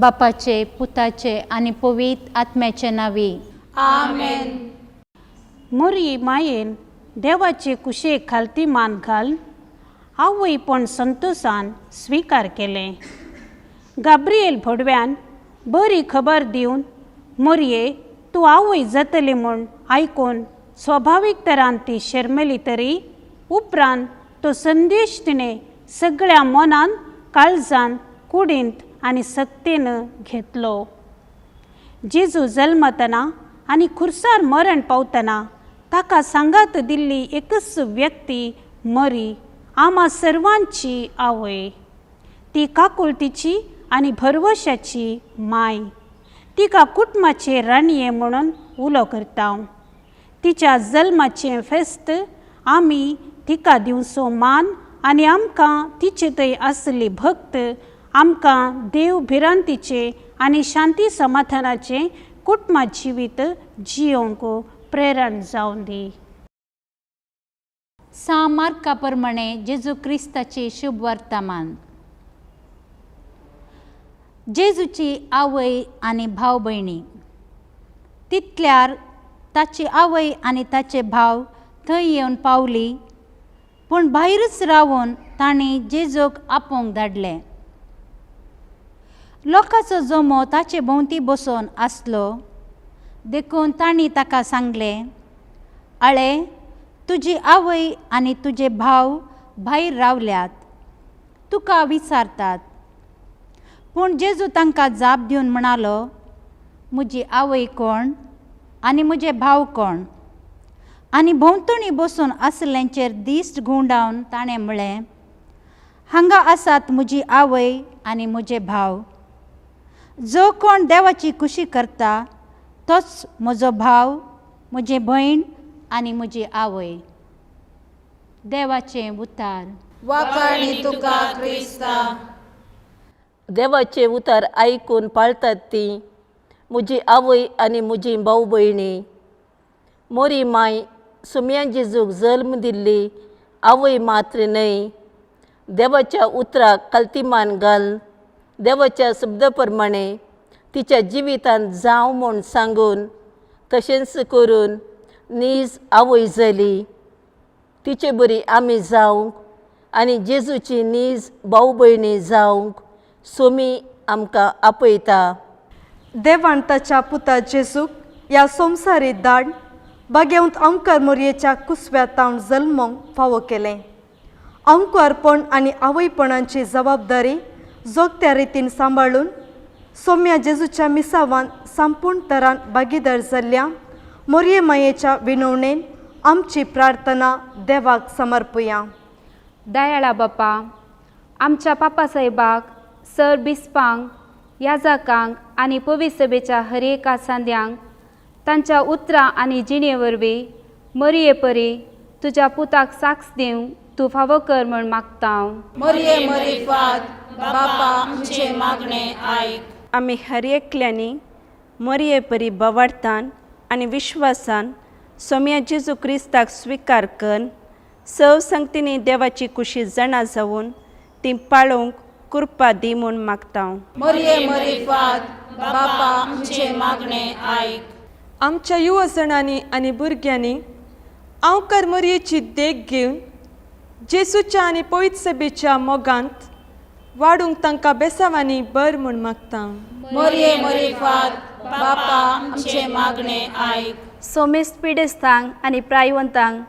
बापाचे, पुताचे आणि पवित्र आत्म्याचे नावी आमेन. मोरी मायेन देवाचे कुशेक खालती मान घाल आवय पण संतोषान स्वीकार केले. गाब्रिएल भडव्यान बरी खबर दिवन मोरये तूं आवय जातली म्हूण आयकून स्वाभावीक तरान ती शर्मेली तरी उपरांत तो संदेश तिणें सगळ्या मनान काळजान कुडींत आनी सक्तीन घेतलो. जेजू जल्मतना आनी खुर्सार मरण पावतना ताका सांगात दिल्ली एकच व्यक्ती मरी आम्हा सर्वांची आवय. ती काकुलतीची आनी भरवशाची माय. तिका कुटुंबाचे राणये म्हणून उलो करता. तिच्या जल्माचें फेस्त आमी तिका दिवचो मान आनी आमकां तिचे थंय आसली भक्त आमकां देव भिरांतीचे आनी शांती समाधानाचे कुटुंब जिवीत जियोंक प्रेरण जावन दी. मार्का प्रमाणे जेजू क्रिस्ताचे शुभ वर्तमान. जेजूची आवय आनी भाव भयणी. तितल्यार ताची आवय आनी ताचे भाव थंय येवन पावली, पूण भायरच रावून तांणी जेजूक आपोवंक धाडलें. लोकांचो जमो ताचे भोंवती बसून आसलो देखून तांणी ताका सांगलें, आळे तुजी आवय आनी तुजे भाव भायर रावल्यात, तुका विचारतात. पूण जेजू तांकां जाप दिवन म्हणालो, म्हजी आवय कोण आनी म्हजे भाव कोण? आनी भोंवतणी बसून आसल्यांचेर दिश्ट गुंडावन ताणें म्हळें, हांगा आसात म्हजी आवय आनी म्हजे भाव. जो कोण देवाची खुशी करता तोच म्हजो भाव, म्हजी भयण आनी म्हजी आवय. देवाचें उतार. वाखाणी तुका क्रिस्ता. देवाचे उतार आयकून पाळतात ती म्हजी आवय आनी म्हजी भाव भयणी. मोरी माय सुम्या जेजूक जल्म दिल्ली आवय मात्र न्हय. देवाच्या उतराक कल्तीमान घाल. देवाच्या शब्दा प्रमाणे तिच्या जिवितांत जावं म्हूण सांगून तशेंच करून नीज आवय जाली. तिचे बरी आमी जावंक आनी जेजूची नीज भाव भयणी जावंक सोमी आमकां आपयता. देवान ताच्या पुता जेजूक ह्या संवसारीत धाड बागेवंत आमकां मोरयेच्या कुसव्यातावन जल्मोंक फावो केलें. आमकांरपण आनी आवयपणाची जबाबदारी जोगत्या रितीन सांबाळून सोम्या जेजूच्या मिसावान संपूर्ण तरान भागीदार जाल्ल्या मोरये मायेच्या विनवणेन आमची प्रार्थना देवाक समर्पुया. दयाळा बापा, आमच्या पापा साहेबाक, सर बिस्पांक, याजकांक आनी पवित्र सभेच्या हर एका सांद्यांक तांच्या उतरां आनी जिणे वरवीं मरये परी तुज्या पुताक साक्ष दिवंक तूं फावो कर म्हूण मागता हांव. मोरये मोरीफात बापा आमचे मागणे आयक. आमी हर एकल्यांनी मोरये परी बवाडतान आनी विश्वासान सोम्या जेजू क्रिस्ताक स्विकार करून सव संगतींनी देवाची कुशी जाणा जावन ती पाळोवंक कृपा दी म्हूण मागता हांव. मोरये मोरीफात बापा आमचे मागणे आयक. आमच्या युवजणांनी आनी भुरग्यांनी हांवकार मोरयेची देख घेवन जेजूच्या आनी पवित्र सभेच्या मोगांत वाडूंक तांकां बेसावांनी बर म्हूण मागता. मोरये मोरीफात बापा आमचे मागणे आयक. सोमेस्त पिडेस्तांक आनी प्रायवंतांक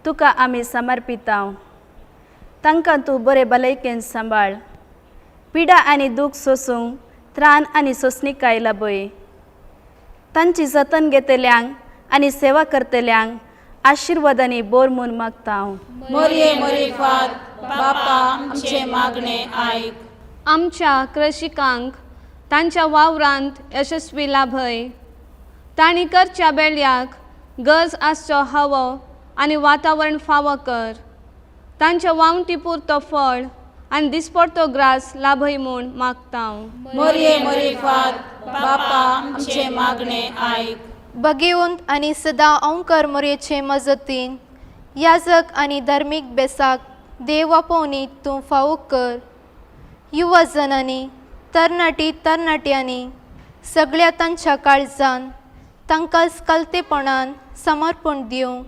तुका आमी समर्पिता. तांकां तूं बरे भलायकेन सांबाळ. पिडा आनी दूख सोसूंक त्राण आनी सोंसणीकाय लाबय. तांची जतन घेतल्यांक आनी सेवा करतल्यांक आशिर्वादांनी बोर म्हूण मागता हांव. मोरये मोरीफात बापा आमचे मागणे आयक. आमच्या कृषिकांक तांच्या वावरांत यशस्वी लाभय. तांणी करच्या बेळ्याक गरज आसचो हवो आनी वातावरण फावो कर. तांच्या वावटी पुरतो फळ आनी दिसपडतो ग्रास लाभय म्हूण मागता हांव. मोरये मोरीफात बापा आमचे मागणे आयक. बगेवंत आनी सदां ओंकार मोरयेचे मजतीन याजक आनी धर्मीक बेसाक देव आपोवनी तूं फावो कर. युवा जनांनी तरणाटी तरणाट्यांनी सगळ्या तांच्या काळजान तांकां कलतेपणान समर्पण दिवं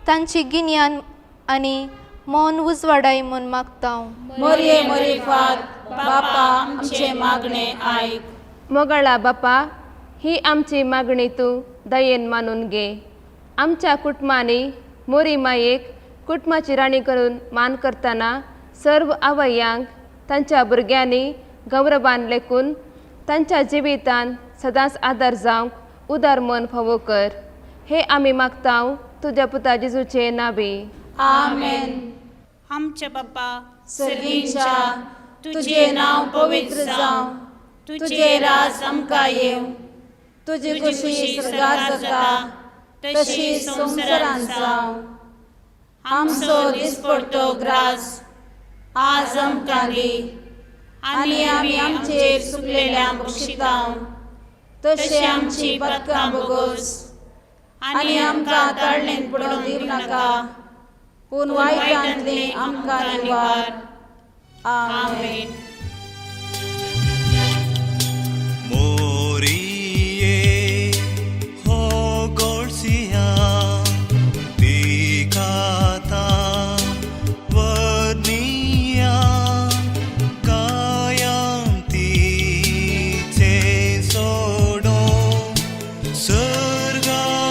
तांची गिन्यान आनी मौन उजवाडाय म्हूण मागता. मोरये मोरी फात बापा आमचे मागणे आयक. मोगळा बापा, ही आमची मागणी तूं दयेन मानून घे. आमच्या कुटुंबांनी मोरी मायेक कुटुंबाची राणी करून मान करतना सर्व आवयांक तांच्या भुरग्यांनी गौरवान लेखून तांच्या जिवितान सदांच आदार जावंक उदार मन फावो कर. हे आमी मागता तुज्या पुता जेजूचे नांवी. आमेन. आमचे बापा सर्गींच्या तुझे नाव पवित्र जावं, तुझे राज आमकां येवं, तुजी खुशी स्वर्गात जाता तशी संवसारांत जावं. आमचो दिसपडटो ग्रास आज आमकां दी आनी आमी आमचेर चुकलेल्यांक बक्षितां तशें आमची पथकां बोगोस आनी आमकां ताळणेन पडोवन दिवं नाका, पूण वायटांतली आमकां निवार. आमेन. Moriye ho golsia dikata varniya kayanti che sodo sargaras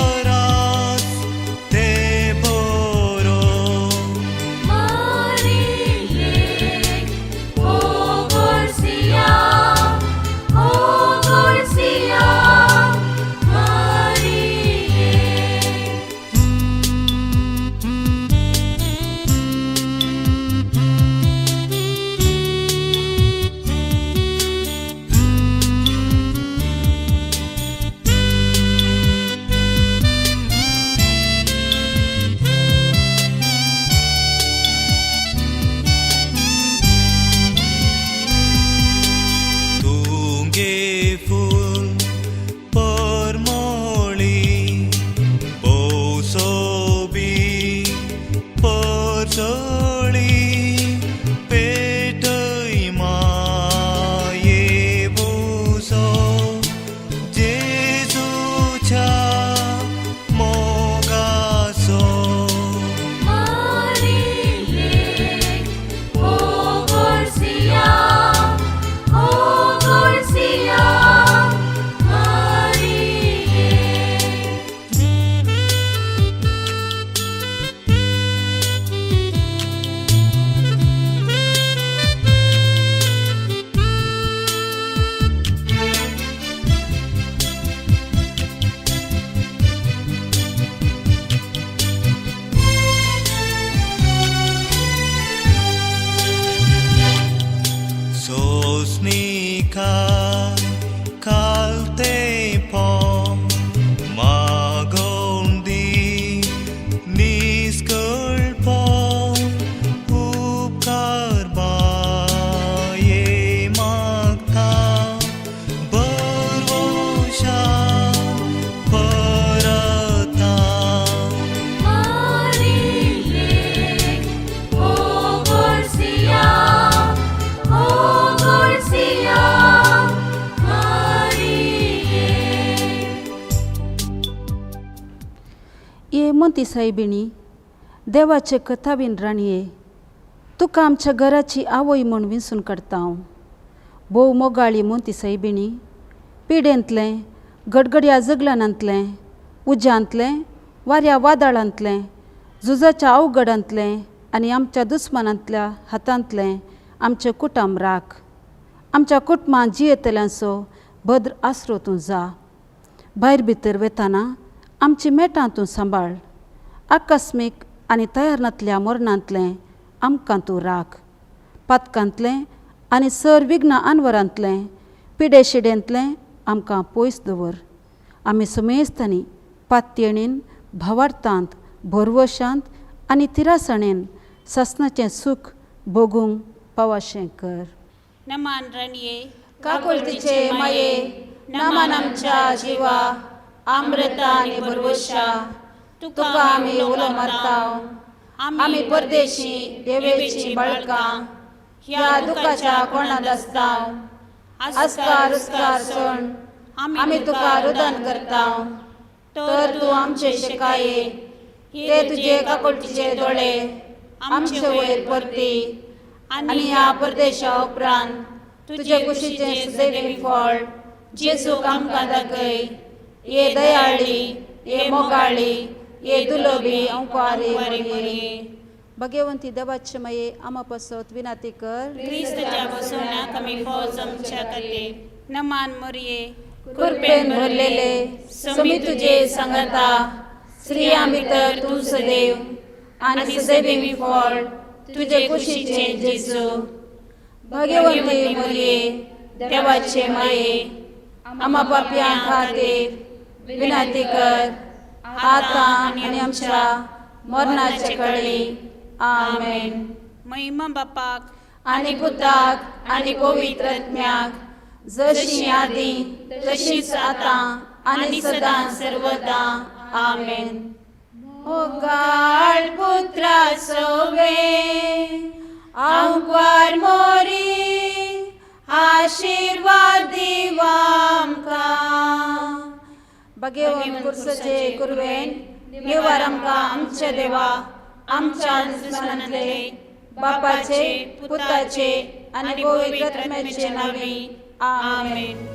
te boro. मोती सायबिणी, देवाचे कथावीन राणये, तुका आमच्या घराची आवय म्हूण विंसून काडटा हांव. भोव मोगाळी मोती सायबिणी, पिडेंतलें गडगड्या जगलांतलें, उज्यांतलें वाऱ्या वादळांतलें, झुजाच्या अवघडांतलें आनी आमच्या दुस्मानांतल्या हातांतलें आमचें कुटुंब राख. आमच्या कुटुंबांत जियेतल्यांचो भद्र आसरो तूं जा. भायर भितर वेताना आमची मेटां तूं सांबाळ. आकस्मीक आनी तयारनांतल्या मरणांतलें आमकां तूं राख. पातकांतलें आनी सर विघ्ना आनवरांतलें पिडेशिडेंतलें आमकां पयस दवर. आमी समेस्तांनी पातयेणीन भावार्थांत भरवशांत आनी तिरासणेन ससनाचें सूख भोगूंक पावाशें कर. नमान राणये, काकुळतीचे माये, नमान आमच्या जिवा, अमृता आनी भरवशा तुका आमी उलो मारताव. आमी परदेशी देवेची बाळकां ह्या दुखाच्या कोणात आसताव आस्कार उस्कार सोण आमी तुका रुदन करता तर तूं आमचे शिकाये ते तुजे काकुळटीचे दोळे आमचे वयर परती आनी ह्या परदेशा उपरांत तुजे कुशीचे सुदैवी फळ जेजूक आमकां दाखय. ये दयाळी, ये मोगाळी, ये दुलोबी अंकुआरी मरिये. भगवंती देवाचे माये आमा पासत विनाती कर. क्रिस्ताच्या बसवण्याक आमी फौज आमच्या खातीर. नमान मोरये कृपेन भरलेले समी तुजे संगता स्त्रियां भितर तूं सदैव आनी सदैवी फळ तुजे कुशीचे जेजू. भगवंती मरिये देवाचे माये आमा पापयां खातीर विनंती कर आता आनी आमच्या मरणाचे कळी. आमेन. महिमा बापाक आनी पुताक आनी पवित्र आत्म्याक जशी आदी तशीच आता आनी सदां सर्वदा. आमेन. मोगाळ पुत्रा सोवे अंकुआर मोरी आशीर्वाद दिवा आमकां. भगवंत कुर्सचे कुरवेन निवार आमकां आमचे देवा आमच्या दुश्मनांतले बापाचे पुताचे आनी पवित्र आत्म्याचे नावी. आमेन.